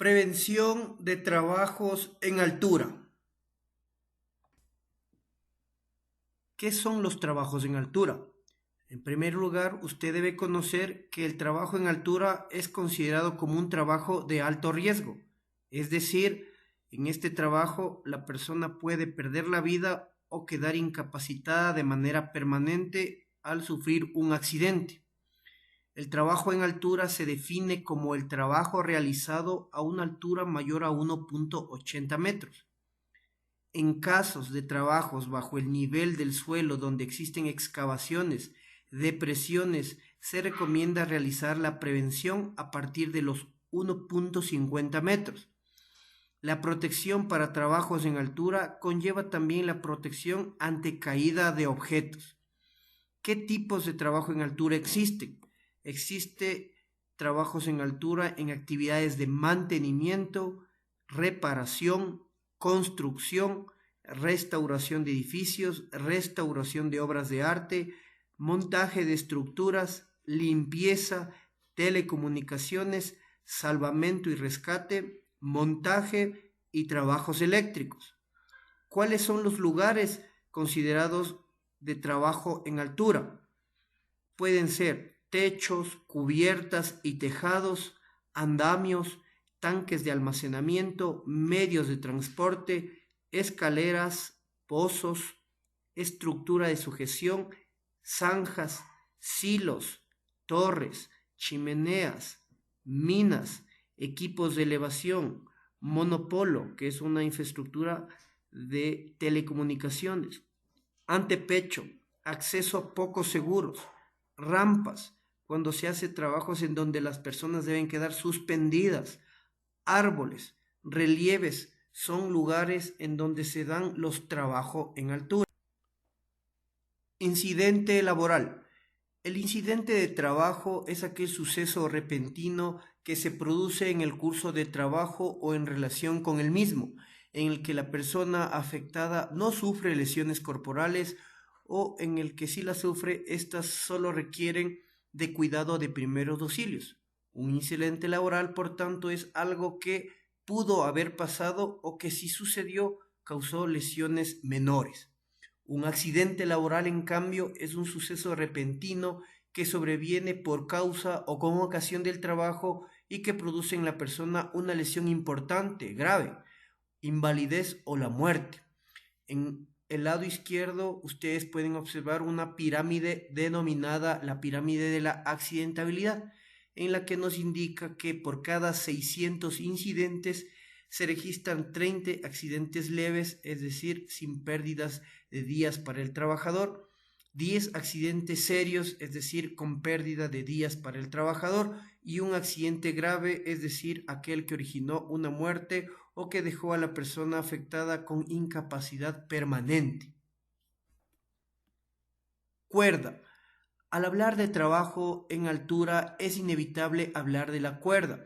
Prevención de trabajos en altura. ¿Qué son los trabajos en altura? En primer lugar, usted debe conocer que el trabajo en altura es considerado como un trabajo de alto riesgo. Es decir, en este trabajo la persona puede perder la vida o quedar incapacitada de manera permanente al sufrir un accidente. El trabajo en altura se define como el trabajo realizado a una altura mayor a 1,80 metros. En casos de trabajos bajo el nivel del suelo donde existen excavaciones, depresiones, se recomienda realizar la prevención a partir de los 1,50 metros. La protección para trabajos en altura conlleva también la protección ante caída de objetos. ¿Qué tipos de trabajo en altura existen? Existe trabajos en altura en actividades de mantenimiento, reparación, construcción, restauración de edificios, restauración de obras de arte, montaje de estructuras, limpieza, telecomunicaciones, salvamento y rescate, montaje y trabajos eléctricos. ¿Cuáles son los lugares considerados de trabajo en altura? Pueden ser techos, cubiertas y tejados, andamios, tanques de almacenamiento, medios de transporte, escaleras, pozos, estructura de sujeción, zanjas, silos, torres, chimeneas, minas, equipos de elevación, monopolo, que es una infraestructura de telecomunicaciones, antepecho, acceso poco seguros, rampas, cuando se hace trabajos en donde las personas deben quedar suspendidas, árboles, relieves, son lugares en donde se dan los trabajos en altura. Incidente laboral. El incidente de trabajo es aquel suceso repentino que se produce en el curso de trabajo o en relación con el mismo, en el que la persona afectada no sufre lesiones corporales o en el que si las sufre, estas solo requieren de cuidado de primeros auxilios. Un incidente laboral, por tanto, es algo que pudo haber pasado o que si sucedió causó lesiones menores. Un accidente laboral, en cambio, es un suceso repentino que sobreviene por causa o con ocasión del trabajo y que produce en la persona una lesión importante, grave, invalidez o la muerte. En el lado izquierdo ustedes pueden observar una pirámide denominada la pirámide de la accidentabilidad, en la que nos indica que por cada 600 incidentes se registran 30 accidentes leves, es decir, sin pérdidas de días para el trabajador, 10 accidentes serios, es decir, con pérdida de días para el trabajador, y un accidente grave, es decir, aquel que originó una muerte o que dejó a la persona afectada con incapacidad permanente. Cuerda. Al hablar de trabajo en altura es inevitable hablar de la cuerda.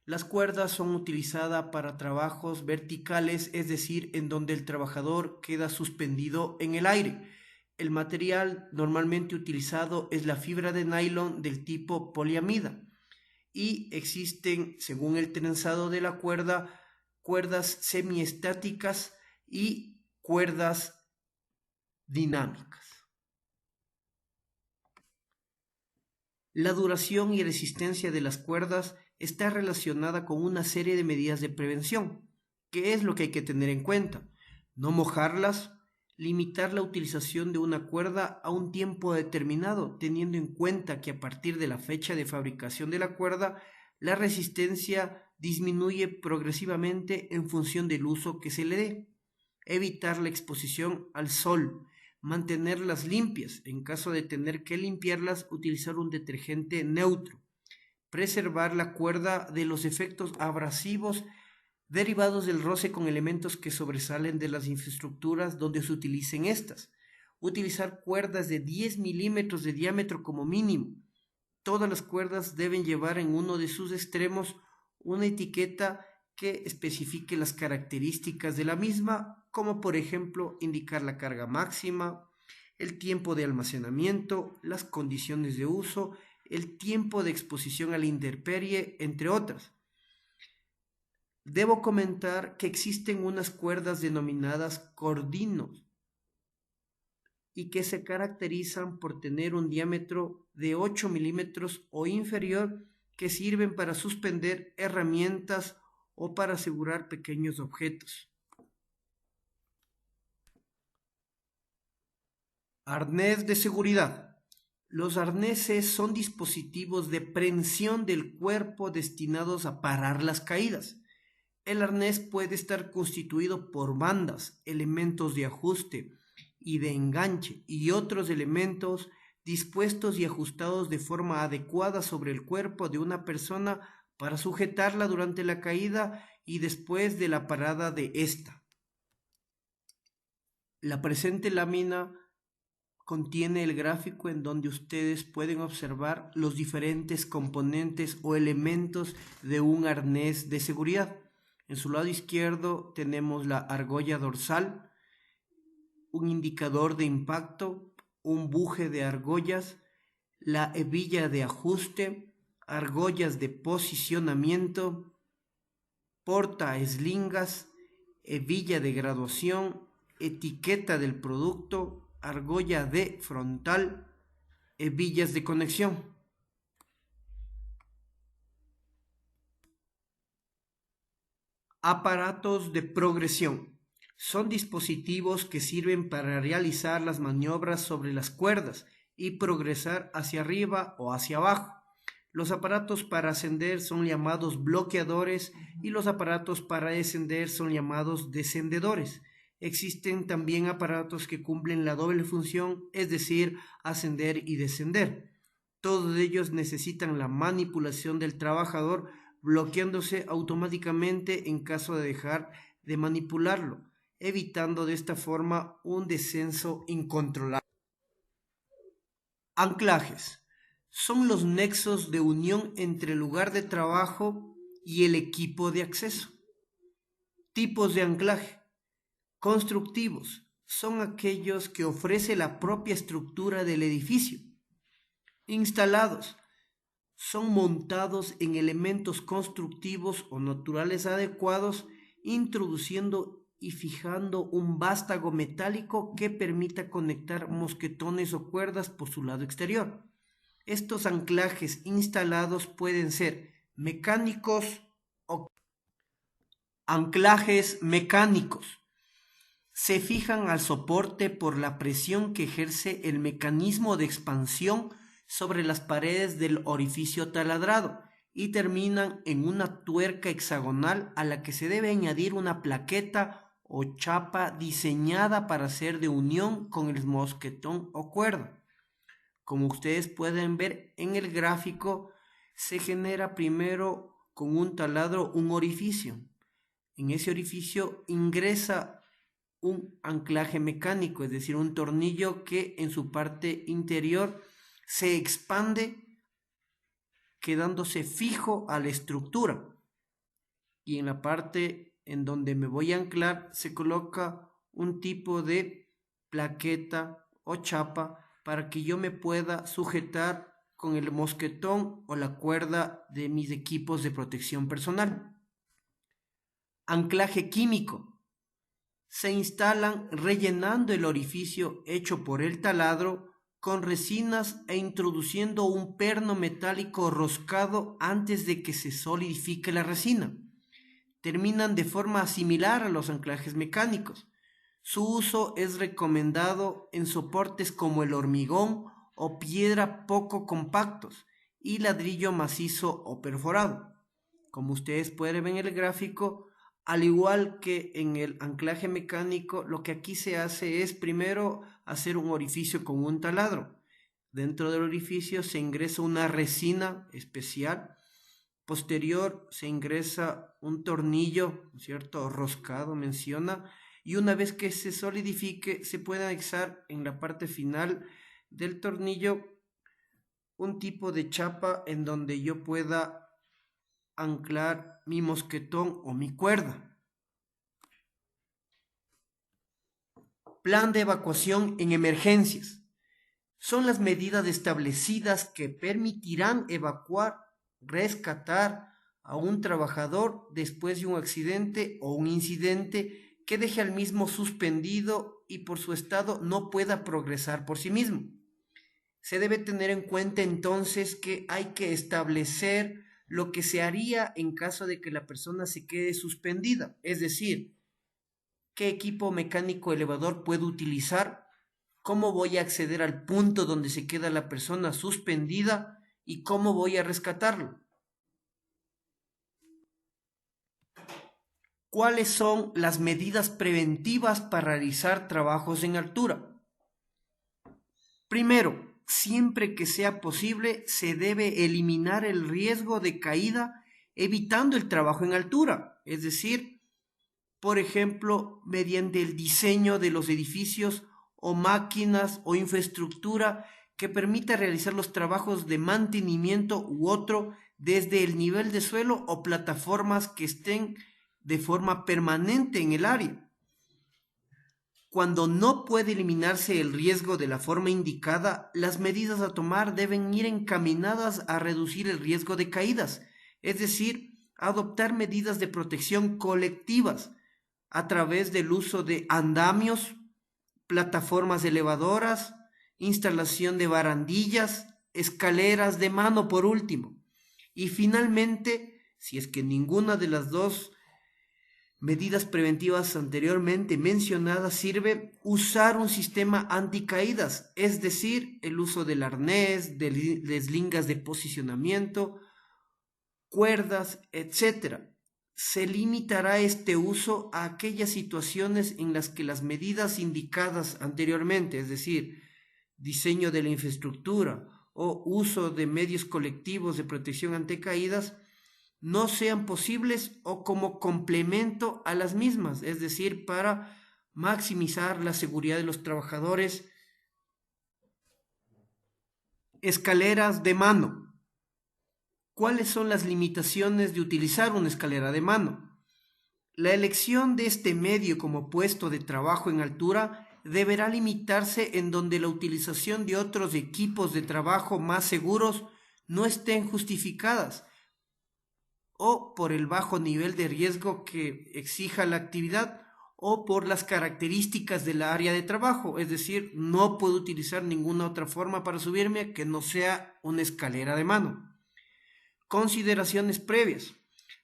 Las cuerdas son utilizadas para trabajos verticales, es decir, en donde el trabajador queda suspendido en el aire. El material normalmente utilizado es la fibra de nylon del tipo poliamida y existen, según el trenzado de la cuerda, cuerdas semiestáticas y cuerdas dinámicas. La duración y resistencia de las cuerdas está relacionada con una serie de medidas de prevención. ¿Qué es lo que hay que tener en cuenta? No mojarlas, limitar la utilización de una cuerda a un tiempo determinado, teniendo en cuenta que a partir de la fecha de fabricación de la cuerda, la resistencia disminuye progresivamente en función del uso que se le dé. Evitar la exposición al sol. Mantenerlas limpias. En caso de tener que limpiarlas, utilizar un detergente neutro. Preservar la cuerda de los efectos abrasivos derivados del roce con elementos que sobresalen de las infraestructuras donde se utilicen estas. Utilizar cuerdas de 10 milímetros de diámetro como mínimo. Todas las cuerdas deben llevar en uno de sus extremos una etiqueta que especifique las características de la misma, como por ejemplo indicar la carga máxima, el tiempo de almacenamiento, las condiciones de uso, el tiempo de exposición a la intemperie, entre otras. Debo comentar que existen unas cuerdas denominadas cordinos y que se caracterizan por tener un diámetro de 8 milímetros o inferior, que sirven para suspender herramientas o para asegurar pequeños objetos. Arnés de seguridad. Los arneses son dispositivos de prensión del cuerpo destinados a parar las caídas. El arnés puede estar constituido por bandas, elementos de ajuste y de enganche y otros elementos dispuestos y ajustados de forma adecuada sobre el cuerpo de una persona para sujetarla durante la caída y después de la parada de esta. La presente lámina contiene el gráfico en donde ustedes pueden observar los diferentes componentes o elementos de un arnés de seguridad. En su lado izquierdo tenemos la argolla dorsal, un indicador de impacto, un buje de argollas, la hebilla de ajuste, argollas de posicionamiento, porta-eslingas, hebilla de graduación, etiqueta del producto, argolla de frontal, hebillas de conexión. Aparatos de progresión. Son dispositivos que sirven para realizar las maniobras sobre las cuerdas y progresar hacia arriba o hacia abajo. Los aparatos para ascender son llamados bloqueadores y los aparatos para descender son llamados descendedores. Existen también aparatos que cumplen la doble función, es decir, ascender y descender. Todos ellos necesitan la manipulación del trabajador, bloqueándose automáticamente en caso de dejar de manipularlo, evitando de esta forma un descenso incontrolable. Anclajes. Son los nexos de unión entre el lugar de trabajo y el equipo de acceso. Tipos de anclaje. Constructivos. Son aquellos que ofrece la propia estructura del edificio. Instalados. Son montados en elementos constructivos o naturales adecuados, introduciendo y fijando un vástago metálico que permita conectar mosquetones o cuerdas por su lado exterior. Estos anclajes instalados pueden ser mecánicos o anclajes mecánicos. Se fijan al soporte por la presión que ejerce el mecanismo de expansión sobre las paredes del orificio taladrado y terminan en una tuerca hexagonal a la que se debe añadir una plaqueta o chapa diseñada para ser de unión con el mosquetón o cuerda. Como ustedes pueden ver en el gráfico, se genera primero con un taladro un orificio. En ese orificio ingresa un anclaje mecánico, es decir, un tornillo que en su parte interior se expande quedándose fijo a la estructura. Y en la parte en donde me voy a anclar se coloca un tipo de plaqueta o chapa para que yo me pueda sujetar con el mosquetón o la cuerda de mis equipos de protección personal. Anclaje químico. Se instalan rellenando el orificio hecho por el taladro con resinas e introduciendo un perno metálico roscado antes de que se solidifique la resina. Terminan de forma similar a los anclajes mecánicos. Su uso es recomendado en soportes como el hormigón o piedra poco compactos y ladrillo macizo o perforado. Como ustedes pueden ver en el gráfico, al igual que en el anclaje mecánico, lo que aquí se hace es primero hacer un orificio con un taladro. Dentro del orificio se ingresa una resina especial. Posterior se ingresa un tornillo, ¿cierto? Roscado menciona. Y una vez que se solidifique, se puede anexar en la parte final del tornillo un tipo de chapa en donde yo pueda anclar mi mosquetón o mi cuerda. Plan de evacuación en emergencias. Son las medidas establecidas que permitirán evacuar, rescatar a un trabajador después de un accidente o un incidente que deje al mismo suspendido y por su estado no pueda progresar por sí mismo. Se debe tener en cuenta entonces que hay que establecer lo que se haría en caso de que la persona se quede suspendida, es decir, qué equipo mecánico elevador puedo utilizar, cómo voy a acceder al punto donde se queda la persona suspendida y cómo voy a rescatarlo. ¿Cuáles son las medidas preventivas para realizar trabajos en altura? Primero, siempre que sea posible, se debe eliminar el riesgo de caída evitando el trabajo en altura, es decir, por ejemplo, mediante el diseño de los edificios o máquinas o infraestructura que permita realizar los trabajos de mantenimiento u otro desde el nivel de suelo o plataformas que estén de forma permanente en el área. Cuando no puede eliminarse el riesgo de la forma indicada, las medidas a tomar deben ir encaminadas a reducir el riesgo de caídas, es decir, adoptar medidas de protección colectivas a través del uso de andamios, plataformas elevadoras, instalación de barandillas, escaleras de mano por último. Y finalmente, si es que ninguna de las dos medidas preventivas anteriormente mencionadas sirve, usar un sistema anticaídas, es decir, el uso del arnés, de lingas de posicionamiento, cuerdas, etc. Se limitará este uso a aquellas situaciones en las que las medidas indicadas anteriormente, es decir, diseño de la infraestructura o uso de medios colectivos de protección ante caídas, no sean posibles o como complemento a las mismas, es decir, para maximizar la seguridad de los trabajadores. Escaleras de mano. ¿Cuáles son las limitaciones de utilizar una escalera de mano? La elección de este medio como puesto de trabajo en altura deberá limitarse en donde la utilización de otros equipos de trabajo más seguros no estén justificadas o por el bajo nivel de riesgo que exija la actividad o por las características del área de trabajo, es decir, no puedo utilizar ninguna otra forma para subirme que no sea una escalera de mano. Consideraciones previas.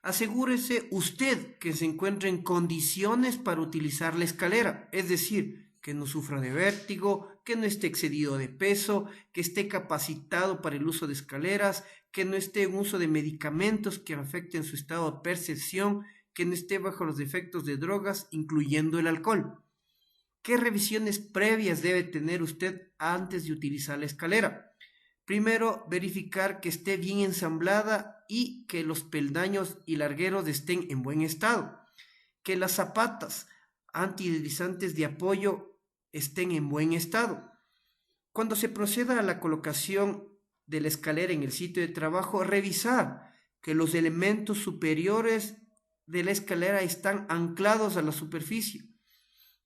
Asegúrese usted que se encuentre en condiciones para utilizar la escalera, es decir, que no sufra de vértigo, que no esté excedido de peso, que esté capacitado para el uso de escaleras, que no esté en uso de medicamentos que afecten su estado de percepción, que no esté bajo los efectos de drogas, incluyendo el alcohol. ¿Qué revisiones previas debe tener usted antes de utilizar la escalera? Primero, verificar que esté bien ensamblada y que los peldaños y largueros estén en buen estado, que las zapatas antideslizantes de apoyo estén en buen estado. Cuando se proceda a la colocación de la escalera en el sitio de trabajo, revisar que los elementos superiores de la escalera están anclados a la superficie.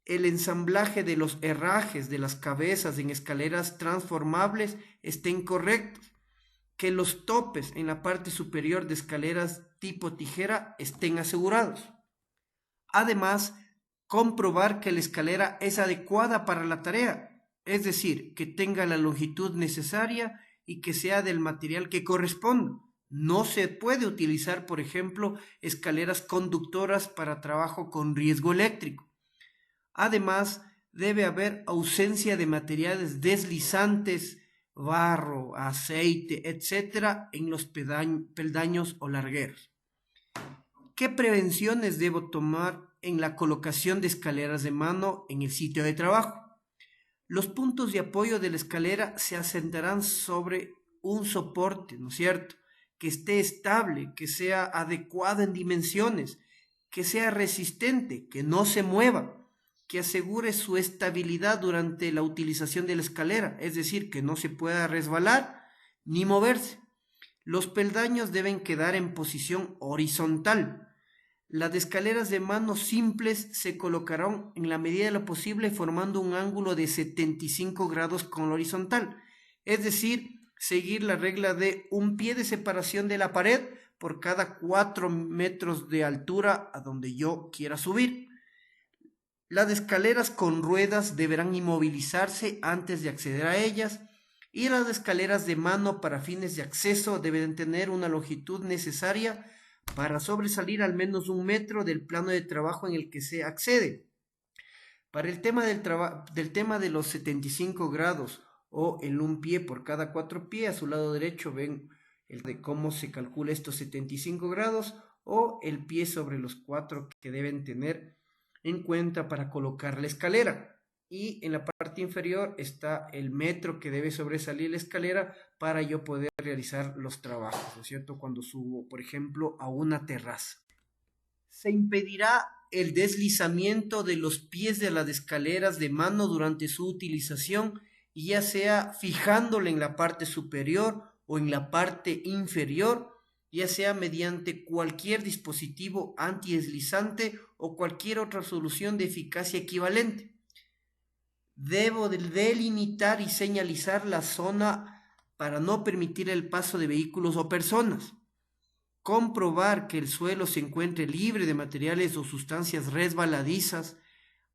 El ensamblaje de los herrajes de las cabezas en escaleras transformables estén correctos, que los topes en la parte superior de escaleras tipo tijera estén asegurados. Además, comprobar que la escalera es adecuada para la tarea, es decir, que tenga la longitud necesaria y que sea del material que corresponda. No se puede utilizar, por ejemplo, escaleras conductoras para trabajo con riesgo eléctrico. Además, debe haber ausencia de materiales deslizantes, barro, aceite, etc. en los peldaños o largueros. ¿Qué prevenciones debo tomar en la colocación de escaleras de mano en el sitio de trabajo? Los puntos de apoyo de la escalera se asentarán sobre un soporte, ¿no es cierto?, que esté estable, que sea adecuado en dimensiones, que sea resistente, que no se mueva, que asegure su estabilidad durante la utilización de la escalera, es decir, que no se pueda resbalar ni moverse. Los peldaños deben quedar en posición horizontal. Las escaleras de mano simples se colocarán en la medida de lo posible formando un ángulo de 75 grados con la horizontal, es decir, seguir la regla de un pie de separación de la pared por cada 4 metros de altura a donde yo quiera subir. Las escaleras con ruedas deberán inmovilizarse antes de acceder a ellas y las escaleras de mano para fines de acceso deben tener una longitud necesaria para sobresalir al menos 1 metro del plano de trabajo en el que se accede. Para el tema del tema de los 75 grados o el 1 pie por cada 4 pies, a su lado derecho ven el de cómo se calcula estos 75 grados o el pie sobre los 4 que deben tener en cuenta para colocar la escalera. Y en la parte inferior está el metro que debe sobresalir la escalera para yo poder realizar los trabajos, ¿no es cierto? Cuando subo, por ejemplo, a una terraza. Se impedirá el deslizamiento de los pies de las escaleras de mano durante su utilización, ya sea fijándola en la parte superior o en la parte inferior, ya sea mediante cualquier dispositivo antideslizante o cualquier otra solución de eficacia equivalente. Debo delimitar y señalizar la zona para no permitir el paso de vehículos o personas. Comprobar que el suelo se encuentre libre de materiales o sustancias resbaladizas.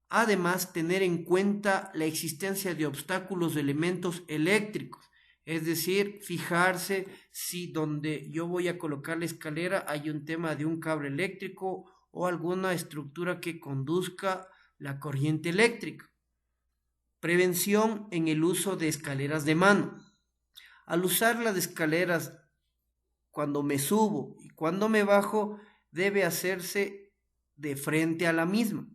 Además, tener en cuenta la existencia de obstáculos de elementos eléctricos, es decir, fijarse si donde yo voy a colocar la escalera hay un tema de un cable eléctrico o alguna estructura que conduzca la corriente eléctrica. Prevención en el uso de escaleras de mano. Al usar las escaleras, cuando me subo y cuando me bajo, debe hacerse de frente a la misma.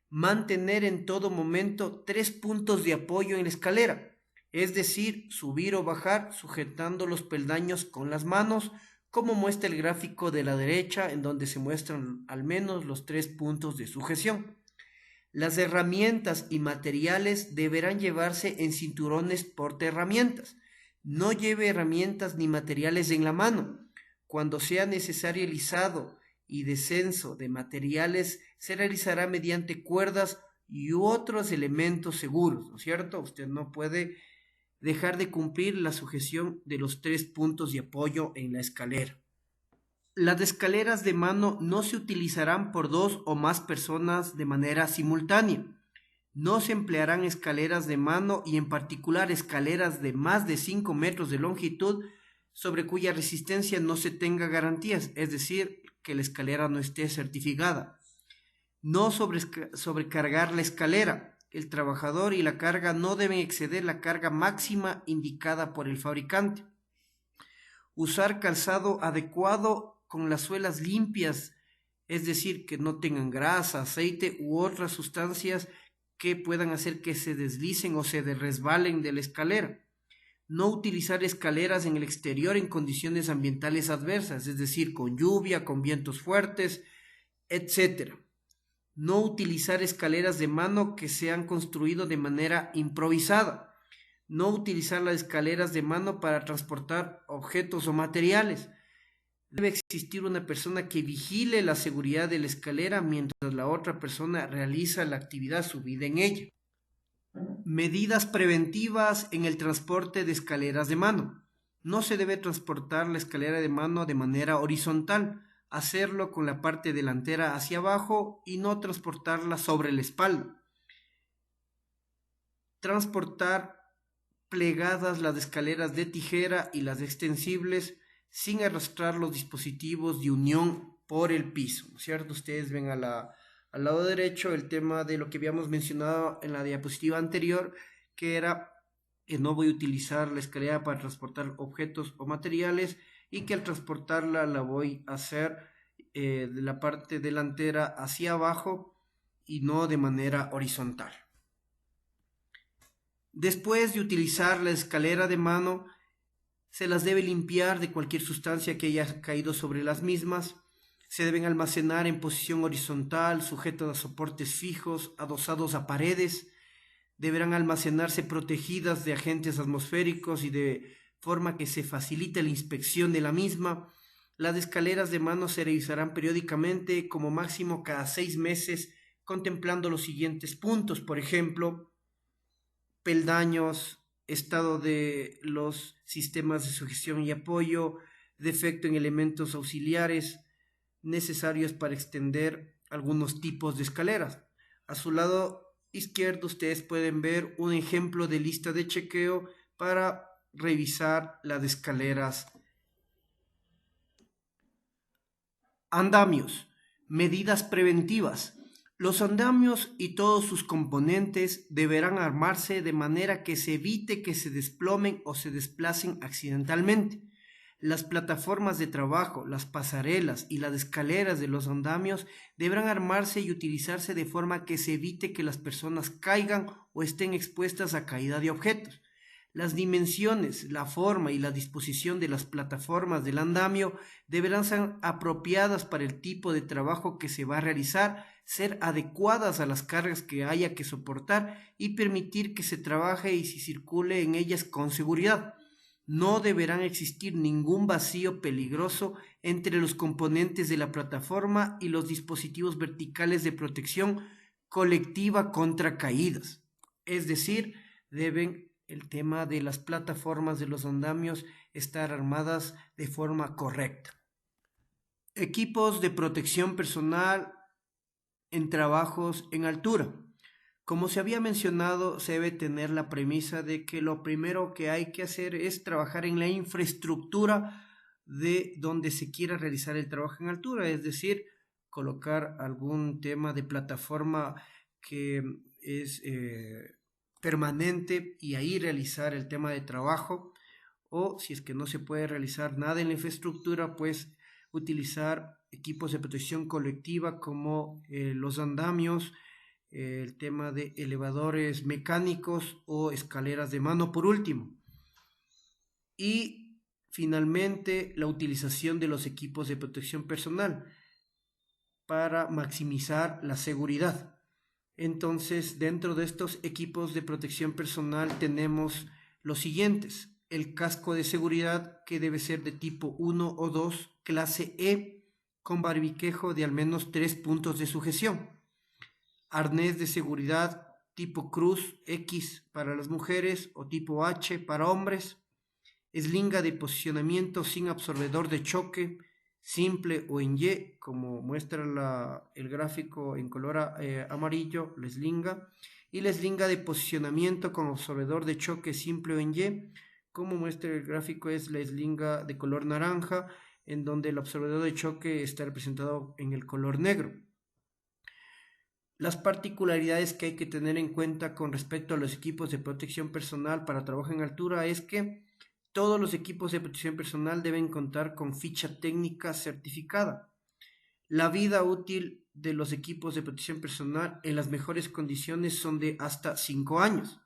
Mantener en todo momento 3 puntos de apoyo en la escalera, es decir, subir o bajar sujetando los peldaños con las manos, como muestra el gráfico de la derecha, en donde se muestran al menos los 3 puntos de sujeción. Las herramientas y materiales deberán llevarse en cinturones portaherramientas. No lleve herramientas ni materiales en la mano. Cuando sea necesario el izado y descenso de materiales, se realizará mediante cuerdas y otros elementos seguros, ¿no es cierto? Usted no puede dejar de cumplir la sujeción de los 3 puntos de apoyo en la escalera. Las escaleras de mano no se utilizarán por 2 o más personas de manera simultánea. No se emplearán escaleras de mano y en particular escaleras de más de 5 metros de longitud sobre cuya resistencia no se tenga garantías, es decir, que la escalera no esté certificada. No sobrecargar la escalera. El trabajador y la carga no deben exceder la carga máxima indicada por el fabricante. Usar calzado adecuado con las suelas limpias, es decir, que no tengan grasa, aceite u otras sustancias que puedan hacer que se deslicen o se resbalen de la escalera. No utilizar escaleras en el exterior en condiciones ambientales adversas, es decir, con lluvia, con vientos fuertes, etc. No utilizar escaleras de mano que se han construido de manera improvisada. No utilizar las escaleras de mano para transportar objetos o materiales. Debe existir una persona que vigile la seguridad de la escalera mientras la otra persona realiza la actividad subida en ella. Medidas preventivas en el transporte de escaleras de mano. No se debe transportar la escalera de mano de manera horizontal, hacerlo con la parte delantera hacia abajo y no transportarla sobre la espalda. Transportar plegadas las escaleras de tijera y las extensibles sin arrastrar los dispositivos de unión por el piso, ¿cierto? Ustedes ven al lado derecho el tema de lo que habíamos mencionado en la diapositiva anterior, que era que no voy a utilizar la escalera para transportar objetos o materiales y que al transportarla la voy a hacer de la parte delantera hacia abajo y no de manera horizontal. Después de utilizar la escalera de mano, se las debe limpiar de cualquier sustancia que haya caído sobre las mismas. Se deben almacenar en posición horizontal, sujetas a soportes fijos, adosados a paredes. Deberán almacenarse protegidas de agentes atmosféricos y de forma que se facilite la inspección de la misma. Las escaleras de mano se revisarán periódicamente, como máximo cada 6 meses, contemplando los siguientes puntos, por ejemplo, peldaños, estado de los sistemas de sujeción y apoyo, defecto en elementos auxiliares necesarios para extender algunos tipos de escaleras. A su lado izquierdo ustedes pueden ver un ejemplo de lista de chequeo para revisar las escaleras. Andamios. Medidas preventivas. Los andamios y todos sus componentes deberán armarse de manera que se evite que se desplomen o se desplacen accidentalmente. Las plataformas de trabajo, las pasarelas y las escaleras de los andamios deberán armarse y utilizarse de forma que se evite que las personas caigan o estén expuestas a caída de objetos. Las dimensiones, la forma y la disposición de las plataformas del andamio deberán ser apropiadas para el tipo de trabajo que se va a realizar, ser adecuadas a las cargas que haya que soportar y permitir que se trabaje y se circule en ellas con seguridad. No deberán existir ningún vacío peligroso entre los componentes de la plataforma y los dispositivos verticales de protección colectiva contra caídas. Es decir, deben el tema de las plataformas de los andamios estar armadas de forma correcta. Equipos de protección personal en trabajos en altura. Como se había mencionado, se debe tener la premisa de que lo primero que hay que hacer es trabajar en la infraestructura de donde se quiera realizar el trabajo en altura, es decir, colocar algún tema de plataforma que es permanente y ahí realizar el tema de trabajo, o si es que no se puede realizar nada en la infraestructura, pues utilizar equipos de protección colectiva como los andamios, el tema de elevadores mecánicos o escaleras de mano por último. Y finalmente la utilización de los equipos de protección personal para maximizar la seguridad. Entonces, dentro de estos equipos de protección personal tenemos los siguientes: el casco de seguridad, que debe ser de tipo 1 o 2, clase E, con barbiquejo de al menos 3 puntos de sujeción. Arnés de seguridad tipo cruz X para las mujeres o tipo H para hombres. Eslinga de posicionamiento sin absorbedor de choque, simple o en Y, como muestra el gráfico en color amarillo, la eslinga. Y la eslinga de posicionamiento con absorbedor de choque simple o en Y, como muestra el gráfico, es la eslinga de color naranja, en donde el absorbedor de choque está representado en el color negro. Las particularidades que hay que tener en cuenta con respecto a los equipos de protección personal para trabajo en altura es que todos los equipos de protección personal deben contar con ficha técnica certificada. La vida útil de los equipos de protección personal en las mejores condiciones son de hasta 5 años.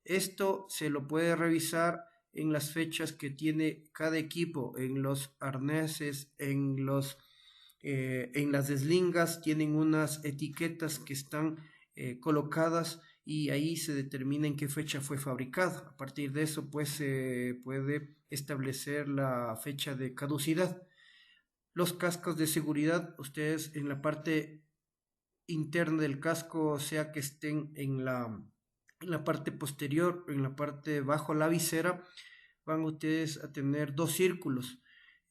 Esto se lo puede revisar en las fechas que tiene cada equipo, en los arneses, en las eslingas tienen unas etiquetas que están colocadas y ahí se determina en qué fecha fue fabricado. A partir de eso, pues se puede establecer la fecha de caducidad. Los cascos de seguridad, ustedes en la parte interna del casco, sea que estén en la parte posterior, en la parte bajo la visera, van ustedes a tener dos círculos.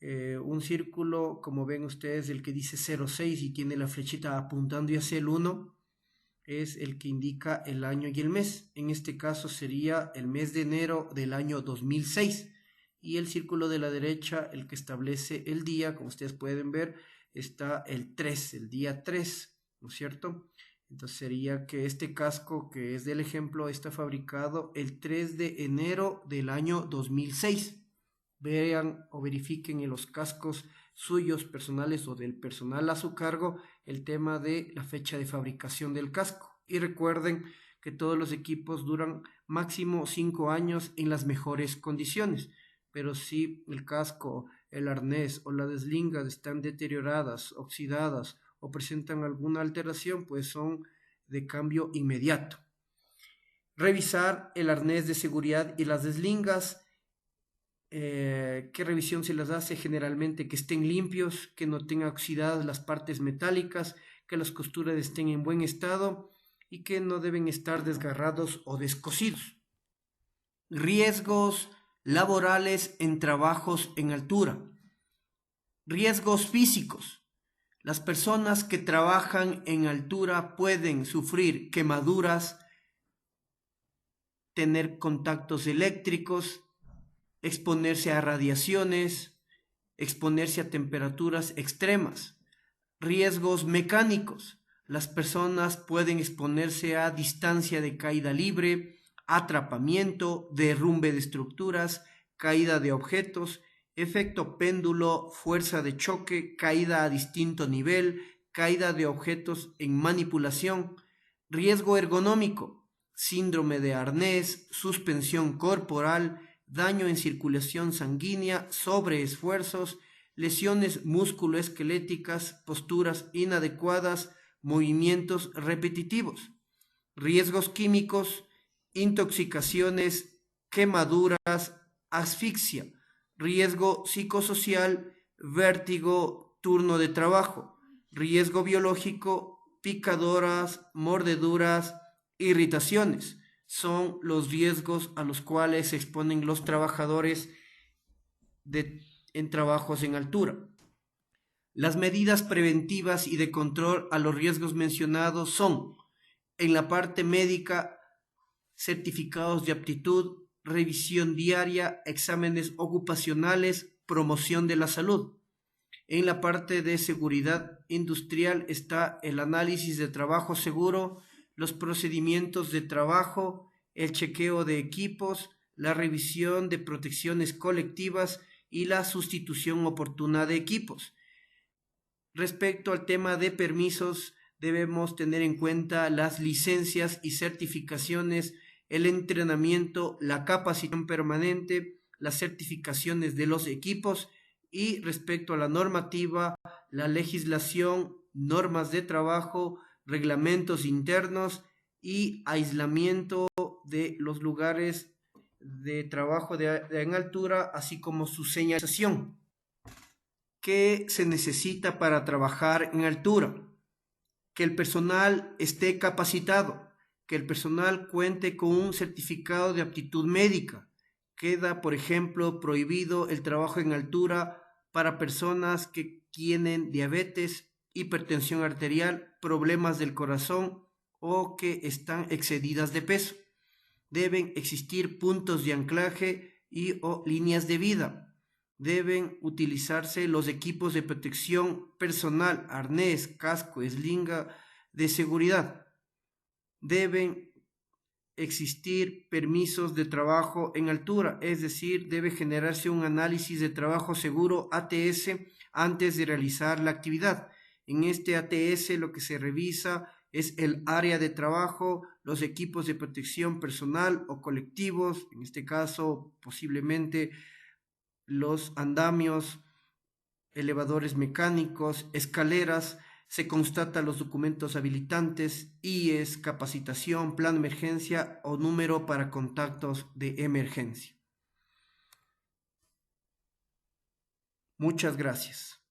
Un círculo, como ven ustedes, el que dice 06 y tiene la flechita apuntando hacia el 1, es el que indica el año y el mes. En este caso sería el mes de enero del año 2006. Y el círculo de la derecha, el que establece el día, como ustedes pueden ver, está el 3, el día 3, ¿no es cierto? Entonces sería que este casco, que es del ejemplo, está fabricado el 3 de enero del año 2006. Vean o verifiquen en los cascos suyos personales o del personal a su cargo el tema de la fecha de fabricación del casco. Y recuerden que todos los equipos duran máximo 5 años en las mejores condiciones. Pero si el casco, el arnés o la deslinga están deterioradas, oxidadas o presentan alguna alteración, pues son de cambio inmediato. Revisar el arnés de seguridad y las deslingas. ¿Qué revisión se les hace? Generalmente que estén limpios, que no tengan oxidadas las partes metálicas, que las costuras estén en buen estado y que no deben estar desgarrados o descosidos. Riesgos laborales en trabajos en altura. Riesgos físicos. Las personas que trabajan en altura pueden sufrir quemaduras, tener contactos eléctricos, exponerse a radiaciones, exponerse a temperaturas extremas. Riesgos mecánicos. Las personas pueden exponerse a distancia de caída libre, atrapamiento, derrumbe de estructuras, caída de objetos, efecto péndulo, fuerza de choque, caída a distinto nivel, caída de objetos en manipulación. Riesgo ergonómico, síndrome de arnés, suspensión corporal, daño en circulación sanguínea, sobreesfuerzos, lesiones musculoesqueléticas, posturas inadecuadas, movimientos repetitivos. Riesgos químicos, intoxicaciones, quemaduras, asfixia. Riesgo psicosocial, vértigo, turno de trabajo. Riesgo biológico, picadoras, mordeduras, irritaciones. Son los riesgos a los cuales se exponen los trabajadores en trabajos en altura. Las medidas preventivas y de control a los riesgos mencionados son, en la parte médica, certificados de aptitud, revisión diaria, exámenes ocupacionales, promoción de la salud. En la parte de seguridad industrial está el análisis de trabajo seguro, los procedimientos de trabajo, el chequeo de equipos, la revisión de protecciones colectivas y la sustitución oportuna de equipos. Respecto al tema de permisos, debemos tener en cuenta las licencias y certificaciones, el entrenamiento, la capacitación permanente, las certificaciones de los equipos y respecto a la normativa, la legislación, normas de trabajo, reglamentos internos y aislamiento de los lugares de trabajo en altura, así como su señalización. ¿Qué se necesita para trabajar en altura? Que el personal esté capacitado, que el personal cuente con un certificado de aptitud médica. Queda, por ejemplo, prohibido el trabajo en altura para personas que tienen diabetes, hipertensión arterial, problemas del corazón o que están excedidas de peso. Deben existir puntos de anclaje o líneas de vida. Deben utilizarse los equipos de protección personal, arnés, casco, eslinga de seguridad. Deben existir permisos de trabajo en altura, es decir, debe generarse un análisis de trabajo seguro ATS antes de realizar la actividad. En este ATS lo que se revisa es el área de trabajo, los equipos de protección personal o colectivos, en este caso posiblemente los andamios, elevadores mecánicos, escaleras. Se constatan los documentos habilitantes, IES, capacitación, plan de emergencia o número para contactos de emergencia. Muchas gracias.